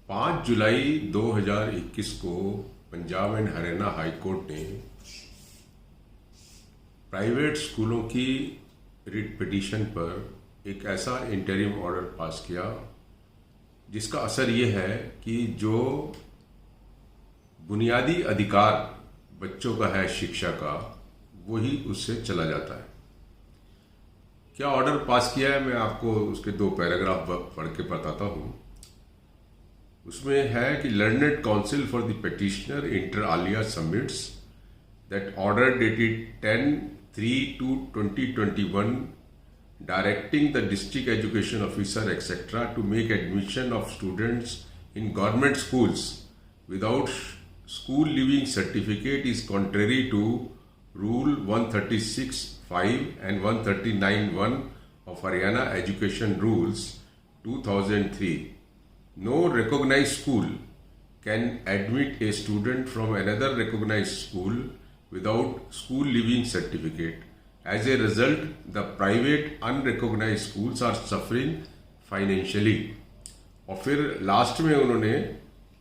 5 जुलाई 2021 को Punjab and Haryana high court ने private स्कूलों की रिट पिटीशन पर एक ऐसा इंटरिम ऑर्डर पास किया जिसका असर ये है कि जो बुनियादी अधिकार बच्चों का है शिक्षा का, वही उससे चला जाता है। क्या ऑर्डर पास किया है, मैं आपको उसके 2 पैराग्राफ पढ़ के बताता हूँ। उसमें है कि learned council for the petitioner inter Alia submits that order dated 10/3/2021 directing the district education officer etc. to make admission of students in government schools without school leaving certificate is contrary to Rule 136(5) and 139(1) of Haryana Education Rules 2003. No recognized school can admit a student from another recognized school without school leaving certificate. As a result, the private unrecognized schools are suffering financially. और फिर last में उन्होंने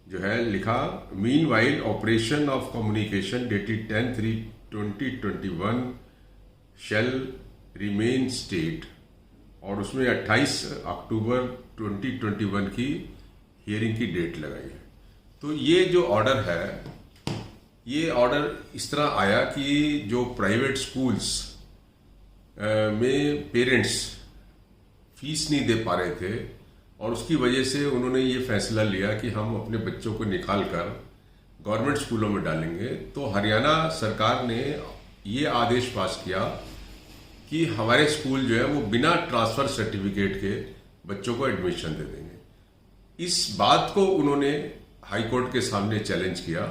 जो है लिखा, meanwhile operation of communication dated 10/3/2021 shall remain stayed, और उसमें 28 अक्टूबर 2021 की हियरिंग की डेट लगाई है। तो ये जो ऑर्डर है, ये ऑर्डर इस तरह आया कि जो प्राइवेट स्कूल्स में पेरेंट्स फीस नहीं दे पा रहे थे और उसकी वजह से उन्होंने ये फैसला लिया कि हम अपने बच्चों को निकाल कर गवर्नमेंट स्कूलों में डालेंगे। तो हरियाणा सरकार ने ये आदेश पास किया कि हमारे स्कूल जो है वो बिना ट्रांसफर सर्टिफिकेट के बच्चों को एडमिशन दे देंगे। इस बात को उन्होंने हाई कोर्ट के सामने चैलेंज किया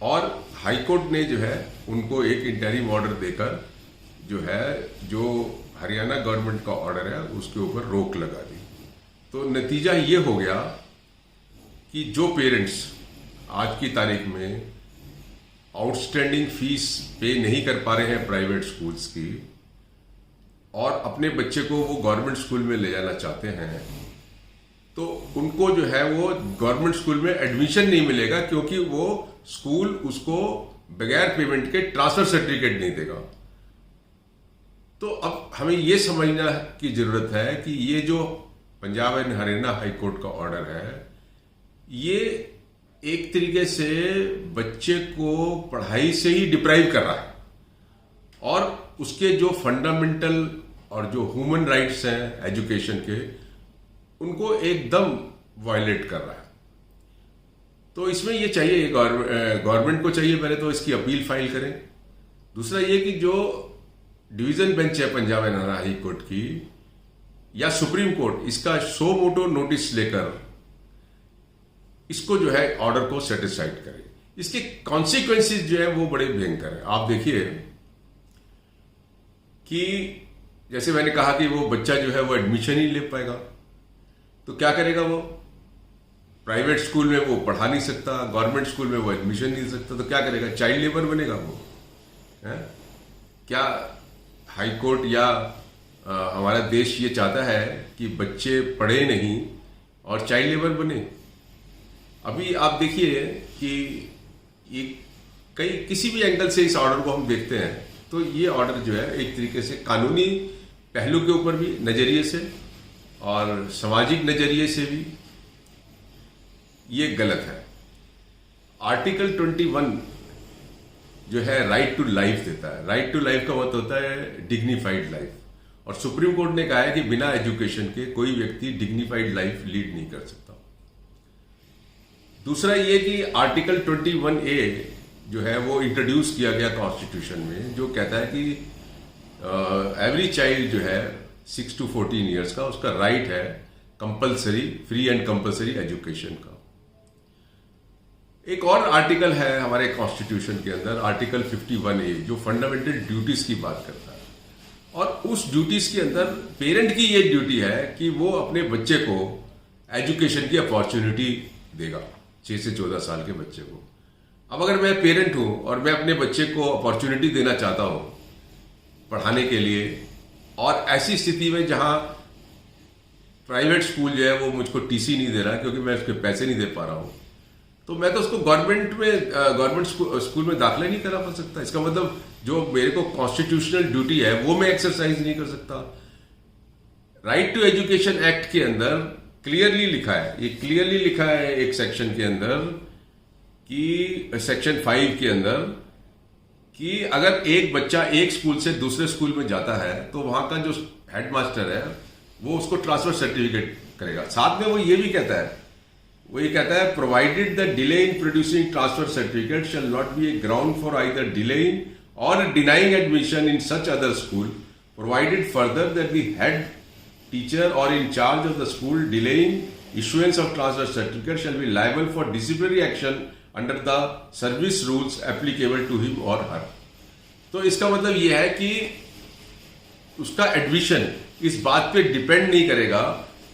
और हाई कोर्ट ने जो है उनको एक इंटरिम ऑर्डर देकर जो हरियाणा गवर्नमेंट का ऑर्डर है उसके ऊपर रोक लगा दी। तो नतीजा ये हो गया कि जो पेरेंट्स आज की तारीख में आउटस्टैंडिंग फीस पे नहीं कर पा रहे हैं प्राइवेट स्कूल्स की और अपने बच्चे को वो गवर्नमेंट स्कूल में ले जाना चाहते हैं, तो उनको जो है वो गवर्नमेंट स्कूल में एडमिशन नहीं मिलेगा, क्योंकि वो स्कूल उसको बगैर पेमेंट के ट्रांसफर सर्टिफिकेट नहीं देगा। तो अब हमें ये समझना की जरूरत है कि ये जो Punjab and Haryana high court का ऑर्डर है, ये एक तरीके से बच्चे को पढ़ाई से ही डिप्राइव कर रहा है और उसके जो फंडामेंटल और जो ह्यूमन राइट्स हैं एजुकेशन के, उनको एकदम वायलेट कर रहा है। तो इसमें ये चाहिए, गवर्नमेंट को चाहिए पहले तो इसकी अपील फाइल करें। दूसरा ये कि जो डिवीजन बेंच है Punjab and Haryana high court की या सुप्रीम कोर्ट, इसका सो मोटो नोटिस लेकर इसको जो है ऑर्डर को सेटिस्फाइड करे। इसके कॉन्सिक्वेंसेस जो है वो बड़े भयंकर है। आप देखिए कि जैसे मैंने कहा कि वो बच्चा जो है वो एडमिशन ही ले पाएगा, तो क्या करेगा वो? प्राइवेट स्कूल में वो पढ़ा नहीं सकता, गवर्नमेंट स्कूल में वो एडमिशन नहीं ले सकता, तो क्या करेगा? चाइल्ड लेबर बनेगा वो है? क्या हाई कोर्ट या हमारा देश ये चाहता है कि बच्चे पढ़े नहीं और चाइल्ड लेबर बने? अभी आप देखिए कि ये किसी भी एंगल से इस ऑर्डर को हम देखते हैं तो ये ऑर्डर जो है एक तरीके से कानूनी पहलू के ऊपर भी नजरिए से और सामाजिक नजरिए से भी ये गलत है। आर्टिकल 21 जो है राइट टू लाइफ देता है। राइट टू लाइफ का मतलब होता है डिग्निफाइड लाइफ, और सुप्रीम कोर्ट ने कहा है कि बिना एजुकेशन के कोई व्यक्ति डिग्निफाइड लाइफ लीड नहीं कर सकता। दूसरा ये कि आर्टिकल 21A जो है वो इंट्रोड्यूस किया गया कॉन्स्टिट्यूशन में, जो कहता है कि एवरी चाइल्ड जो है 6 to 14 ईयर्स का, उसका राइट है compulsory, free and compulsory education का। एक और आर्टिकल है हमारे कॉन्स्टिट्यूशन के अंदर, आर्टिकल 51A, जो फंडामेंटल ड्यूटीज की बात करता है, और उस ड्यूटीज के अंदर पेरेंट की ये ड्यूटी है कि वो अपने बच्चे को एजुकेशन की अपॉर्चुनिटी देगा, 6 से 14 साल के बच्चे को। अब अगर मैं पेरेंट हूं और मैं अपने बच्चे को अपॉर्चुनिटी देना चाहता हूं पढ़ाने के लिए, और ऐसी स्थिति में जहां प्राइवेट स्कूल जो है वो मुझको टीसी नहीं दे रहा है क्योंकि मैं उसके पैसे नहीं दे पा रहा हूँ, तो मैं तो उसको गवर्नमेंट स्कूल में दाखिला नहीं करा पा सकता। इसका मतलब जो मेरे को कॉन्स्टिट्यूशनल ड्यूटी है वो मैं एक्सरसाइज नहीं कर सकता। राइट टू एजुकेशन एक्ट के अंदर क्लियरली लिखा है, ये क्लियरली लिखा है एक सेक्शन के अंदर कि सेक्शन 5 के अंदर कि अगर एक बच्चा एक स्कूल से दूसरे स्कूल में जाता है तो वहां का जो हेडमास्टर है वो उसको ट्रांसफर सर्टिफिकेट करेगा। साथ में वो ये भी कहता है provided the delay in producing transfer certificate shall not be a ground for either delaying or denying admission in such other school, provided further that the head teacher or in charge of the school delaying issuance of transfer certificate shall be liable for disciplinary action under the service rules applicable to him or her। तो इसका मतलब यह है कि उसका admission इस बात पे डिपेंड नहीं करेगा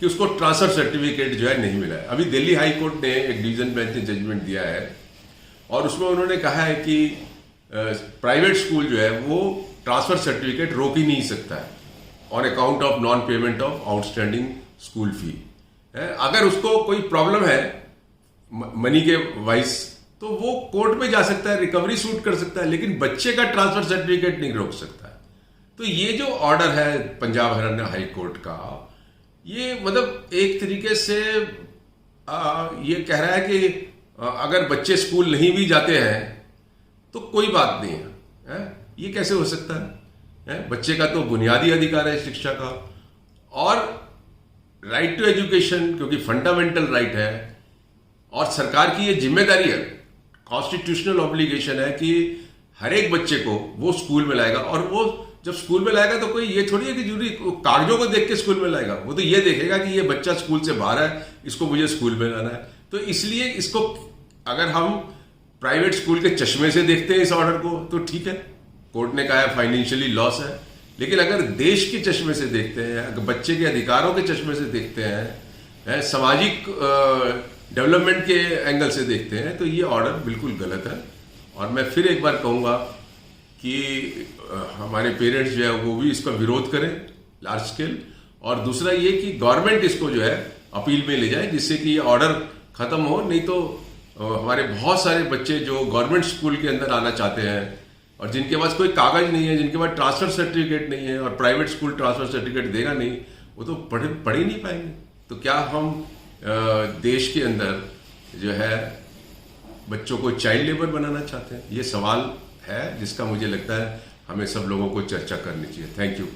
कि उसको ट्रांसफर सर्टिफिकेट जो है नहीं मिला है। अभी दिल्ली हाई कोर्ट ने एक डिवीजन बेंच ने जजमेंट दिया है और उसमें उन्होंने कहा है कि प्राइवेट स्कूल जो है वो ट्रांसफर सर्टिफिकेट रोक ही नहीं सकता है on account of non payment of outstanding school fee. अगर उसको कोई प्रॉब्लम है मनी के वाइज तो वो कोर्ट में जा सकता है, रिकवरी सूट कर सकता है, लेकिन बच्चे का ट्रांसफर सर्टिफिकेट नहीं रोक सकता है। तो ये जो ऑर्डर है पंजाब हरियाणा हाई कोर्ट का, ये मतलब एक तरीके से ये कह रहा है कि अगर बच्चे स्कूल नहीं भी जाते हैं तो कोई बात नहीं है। ये कैसे हो सकता है? बच्चे का तो बुनियादी अधिकार है शिक्षा का, और राइट टू एजुकेशन क्योंकि फंडामेंटल राइट है और सरकार की ये जिम्मेदारी है, कॉन्स्टिट्यूशनल ऑब्लिगेशन है कि हर एक बच्चे को वो स्कूल में लाएगा। और वो जब स्कूल में लाएगा तो कोई ये थोड़ी है कि जरूरी कागजों को देख के स्कूल में लाएगा, वो तो ये देखेगा कि ये बच्चा स्कूल से बाहर है, इसको मुझे स्कूल में लाना है। तो इसलिए इसको अगर हम प्राइवेट स्कूल के चश्मे से देखते हैं इस ऑर्डर को तो ठीक है, कोर्ट ने कहा है फाइनेंशियली लॉस है, लेकिन अगर देश के चश्मे से देखते हैं, अगर बच्चे के अधिकारों के चश्मे से देखते हैं, सामाजिक डेवलपमेंट के एंगल से देखते हैं, तो ये ऑर्डर बिल्कुल गलत है। और मैं फिर एक बार कहूँगा कि हमारे पेरेंट्स जो है वो भी इसका विरोध करें लार्ज स्केल, और दूसरा ये कि गवर्नमेंट इसको जो है अपील में ले जाए जिससे कि ये ऑर्डर खत्म हो। नहीं तो हमारे बहुत सारे बच्चे जो गवर्नमेंट स्कूल के अंदर आना चाहते हैं और जिनके पास कोई कागज नहीं है, जिनके पास ट्रांसफर सर्टिफिकेट नहीं है, और प्राइवेट स्कूल ट्रांसफर सर्टिफिकेट देगा नहीं, वो तो पढ़ ही नहीं पाएंगे। तो क्या हम देश के अंदर जो है बच्चों को चाइल्ड लेबर बनाना चाहते हैं? ये सवाल है जिसका मुझे लगता है हमें सब लोगों को चर्चा करनी चाहिए। Thank you.